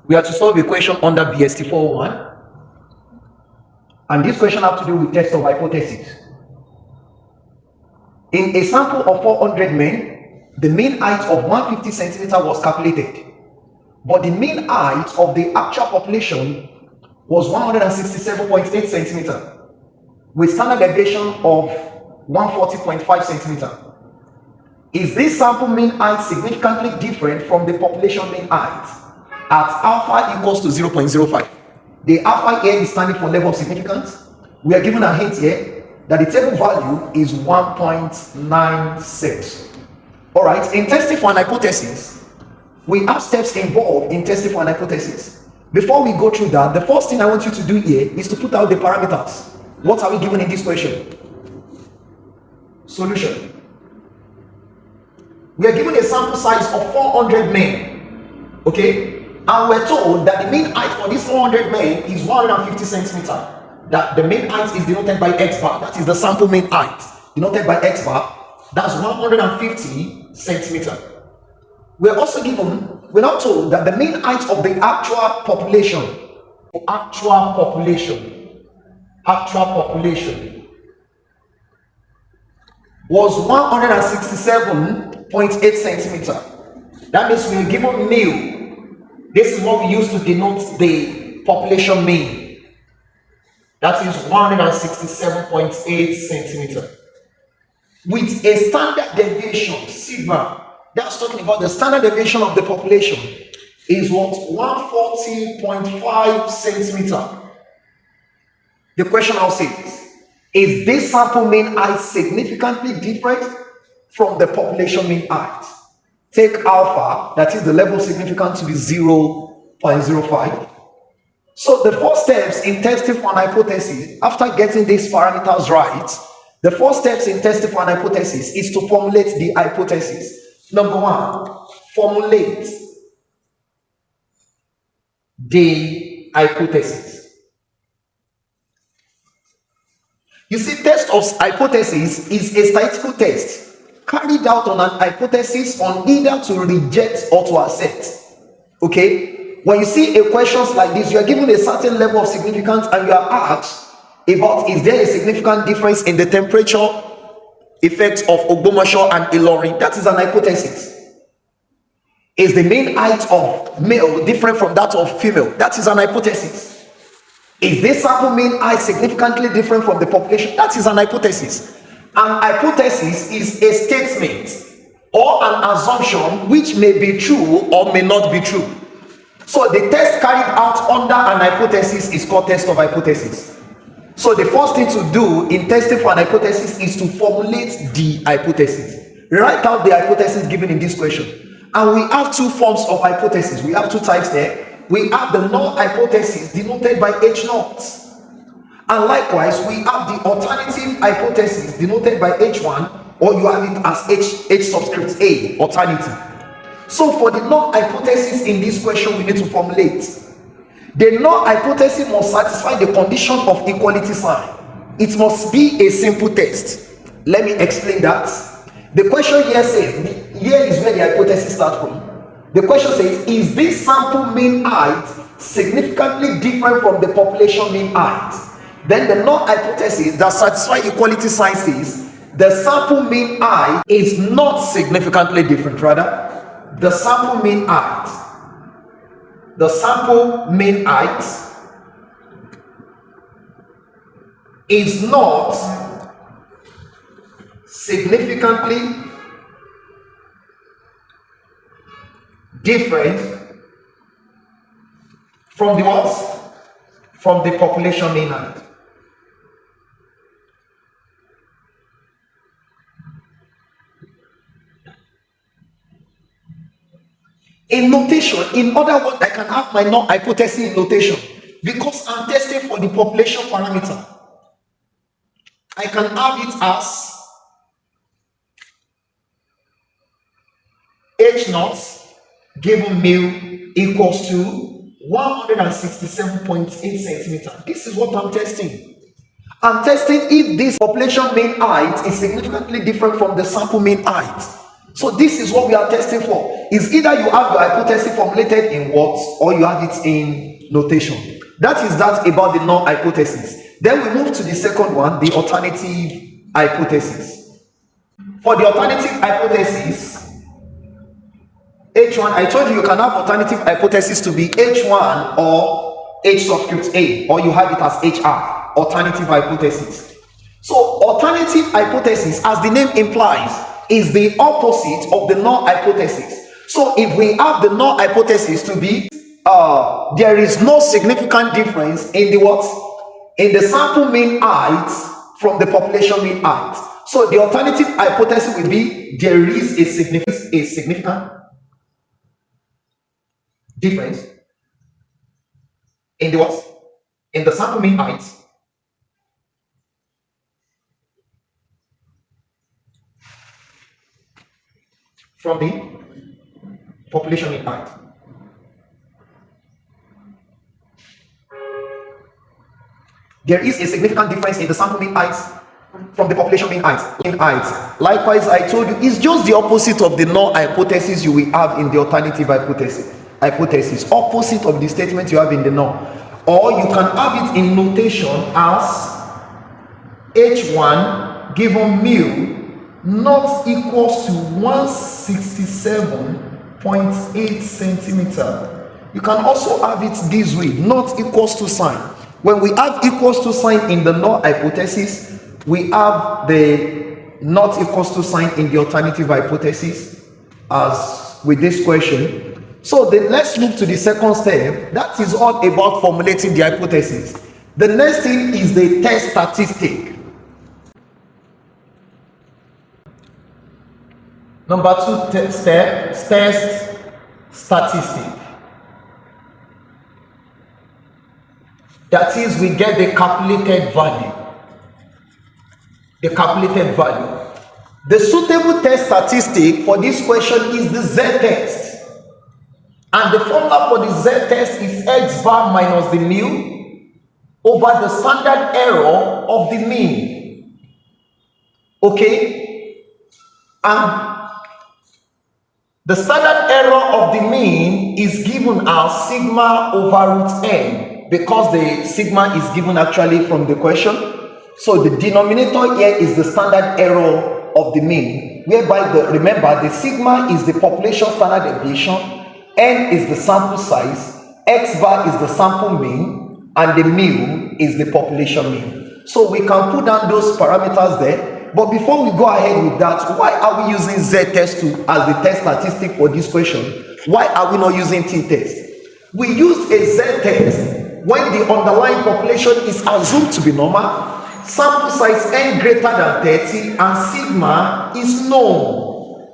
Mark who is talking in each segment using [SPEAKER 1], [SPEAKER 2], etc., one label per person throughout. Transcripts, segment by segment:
[SPEAKER 1] We are to solve a question under BST 401. And this question has to do with test of hypothesis. In a sample of 400 men, the mean height of 150 centimeters was calculated. But the mean height of the actual population was 167.8 centimeters with standard deviation of 140.5 centimeters. Is this sample mean height significantly different from the population mean height at alpha equals to 0.05? The alpha here is standing for level of significance. We are given a hint here that the table value is 1.96. All right, in testing for an hypothesis, we have steps involved in testing for an hypothesis. Before we go through that, the first thing I want you to do here is to put out the parameters. What are we given in this question? Solution. We are given a sample size of 400 men. Okay? And we're told that the mean height for this 400 men is 150 centimeters. That the mean height is denoted by x bar. That is the sample mean height. Denoted by x bar. That's 150 centimeters. We're also given, we're now told that the mean height of the actual population was 167.8 centimeters. That means we're given male. This is what we use to denote the population mean. That is 167.8 centimeters. With a standard deviation, sigma, that's talking about the standard deviation of the population, is what? 140.5 centimeters. The question now says, is this sample mean height significantly different from the population mean height? Take alpha, that is the level of significance, to be 0.05. So the first steps in testing for an hypothesis, after getting these parameters right, the first steps in testing for an hypothesis is to formulate the hypothesis. Number one, formulate the hypothesis. You see, test of hypothesis is a statistical test carried out on an hypothesis on either to reject or to accept. Okay? When you see a questions like this, you are given a certain level of significance and you are asked about, is there a significant difference in the temperature effects of Ogbomoso and Ilorin? That is an hypothesis. Is the mean height of male different from that of female? That is an hypothesis. Is this sample mean height significantly different from the population? That is an hypothesis. An hypothesis is a statement or an assumption which may be true or may not be true. So the test carried out under an hypothesis is called test of hypothesis. So the first thing to do in testing for an hypothesis is to formulate the hypothesis. Write out the hypothesis given in this question. And we have two forms of hypothesis. We have two types there. We have the null hypothesis denoted by H naught. And likewise, we have the alternative hypothesis denoted by H1, or you have it as H subscript A, alternative. So for the null hypothesis in this question, we need to formulate. The null hypothesis must satisfy the condition of equality sign. It must be a simple test. Let me explain that. The question here says, here is where the hypothesis starts from. The question says, is this sample mean height significantly different from the population mean height? Then the null hypothesis that satisfies equality sign says, the sample mean height is not significantly different. Rather, the sample mean height is not significantly different from the what? From the population mean height. In notation, in other words, I can have my null hypothesis in notation because I'm testing for the population parameter. I can have it as H naught given male equals to 167.8 centimeters. This is what I'm testing. I'm testing if this population mean height is significantly different from the sample mean height. So this is what we are testing for. Is either you have your hypothesis formulated in words or you have it in notation. That is that about the null hypothesis. Then we move to the second one, the alternative hypothesis. For the alternative hypothesis, H1, I told you can have alternative hypothesis to be H1 or H subscript A, or you have it as HR, alternative hypothesis. So alternative hypothesis, as the name implies, is the opposite of the null hypothesis. So if we have the null hypothesis to be there is no significant difference in the what? In the sample mean height from the population mean height. So the alternative hypothesis will be there is a significant difference in the what? In the sample mean height from the population mean height. There is a significant difference in the sample mean height from the population mean height. Likewise, I told you, it's just the opposite of the null hypothesis you will have in the alternative hypothesis. Opposite of the statement you have in the null. Or you can have it in notation as H1 given mu not equals to 167.8 centimeter. You can also have it this way, not equals to sign. When we have equals to sign in the null hypothesis, we have the not equals to sign in the alternative hypothesis, as with this question. So let's move to the second step. That is all about formulating the hypothesis. The next thing is the test statistic. Number 2 step, test statistic. That is, we get the calculated value. The calculated value. The suitable test statistic for this question is the z-test. And the formula for the z-test is x bar minus the mu over the standard error of the mean. Okay? And the standard error of the mean is given as sigma over root n. Because the sigma is given actually from the question. So the denominator here is the standard error of the mean, whereby remember the sigma is the population standard deviation, n is the sample size, x bar is the sample mean, and the mu is the population mean. So we can put down those parameters there. But before we go ahead with that, why are we using z-test as the test statistic for this question? Why are we not using t-test? We use a z-test when the underlying population is assumed to be normal, sample size n greater than 30, and sigma is known.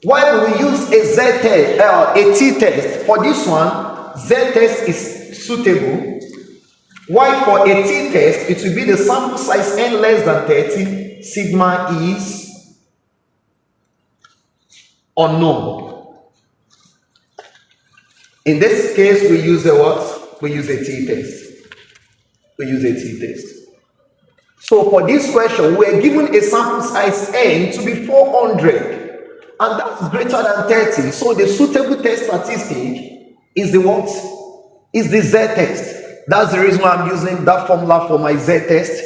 [SPEAKER 1] While we use a z-test, a t-test, for this one, z-test is suitable. While for a t-test, it will be the sample size n less than 30, sigma is unknown. In this case, we use a what? We use a t-test. So for this question, we are given a sample size n to be 400, and that's greater than 30. So the suitable test statistic is the what? Is the z-test. That's the reason why I'm using that formula for my z-test,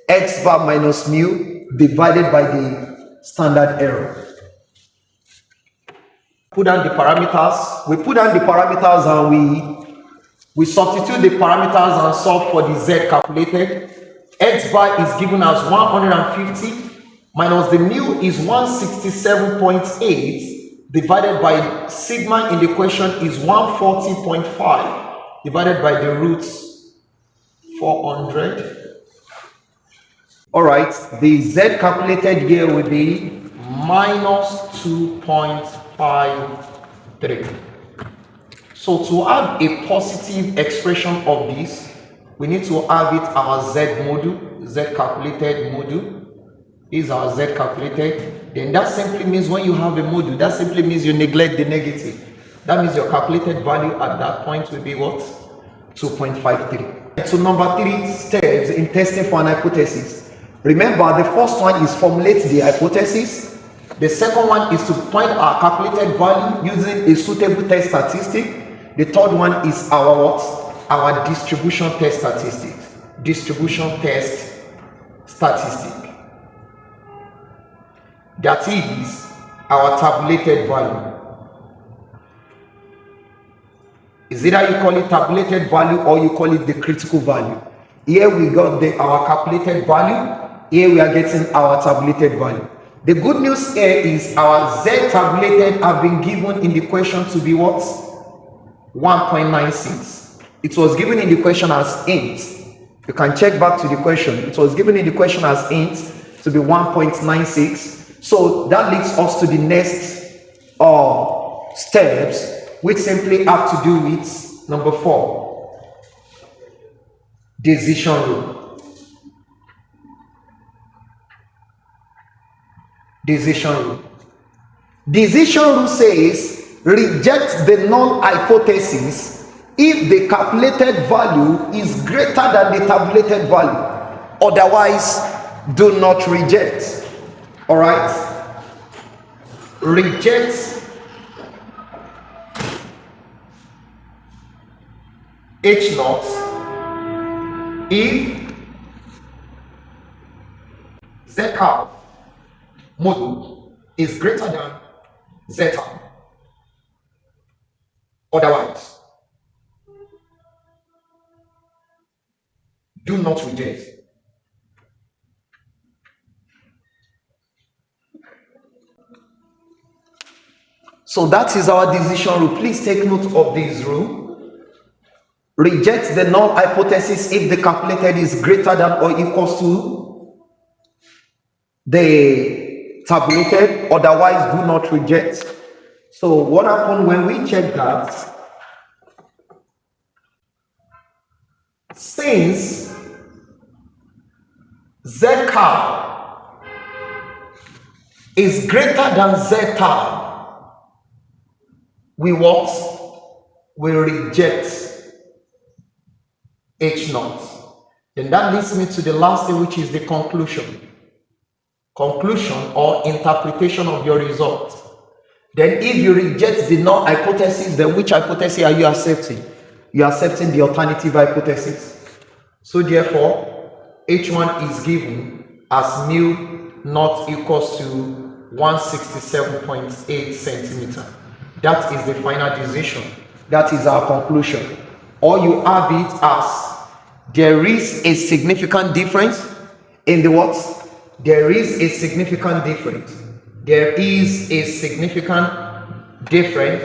[SPEAKER 1] x bar minus mu divided by the standard error. Put down the parameters. We put down the parameters and we substitute the parameters and solve for the z calculated. X bar is given as 150 minus the mu is 167.8 divided by sigma in the question is 140.5 divided by the roots 400. All right, the z calculated here will be minus 2.53. So to have a positive expression of this, we need to have it our z module, z calculated module is our z calculated. Then that simply means when you have a module, that simply means you neglect the negative. That means your calculated value at that point will be what? 2.53. So number 3 steps in testing for an hypothesis. Remember, the first one is formulate the hypothesis. The second one is to find our calculated value using a suitable test statistic. The third one is our what? Our distribution test statistic. Distribution test statistic. That is our tabulated value. Is either you call it tabulated value or you call it the critical value. Here we got our calculated value. Here we are getting our tabulated value. The good news here is our Z tabulated have been given in the question to be what? 1.96. It was given in the question as int. You can check back to the question. It was given in the question as int to be 1.96. So that leads us to the next steps, which simply have to do with number 4, decision rule. Decision rule. Decision rule says reject the null hypothesis if the calculated value is greater than the tabulated value. Otherwise, do not reject. All right? Reject H naught if Z curve module is greater than zeta. Otherwise, do not reject. So that is our decision rule. Please take note of this rule. Reject the null hypothesis if the calculated is greater than or equals to the tabulated. Otherwise, do not reject. So what happened when we check that? Since Z car is greater than zeta, we reject H naught. Then that leads me to the last thing, which is the conclusion. Conclusion or interpretation of your result. Then if you reject the null hypothesis, then which hypothesis are you accepting? You are accepting the alternative hypothesis. So therefore, H1 is given as mu naught equals to 167.8 centimeter. That is the final decision. That is our conclusion. Or you have it as there is a significant difference in the what? There is a significant difference. There is a significant difference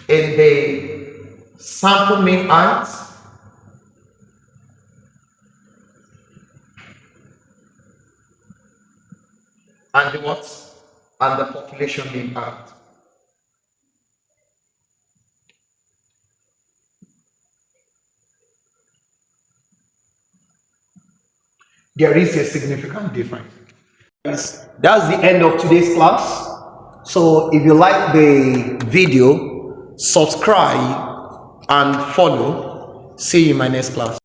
[SPEAKER 1] in the sample mean height and the what? And the population mean height. There is a significant difference. That's the end of today's class. So if you like the video, subscribe and follow. See you in my next class.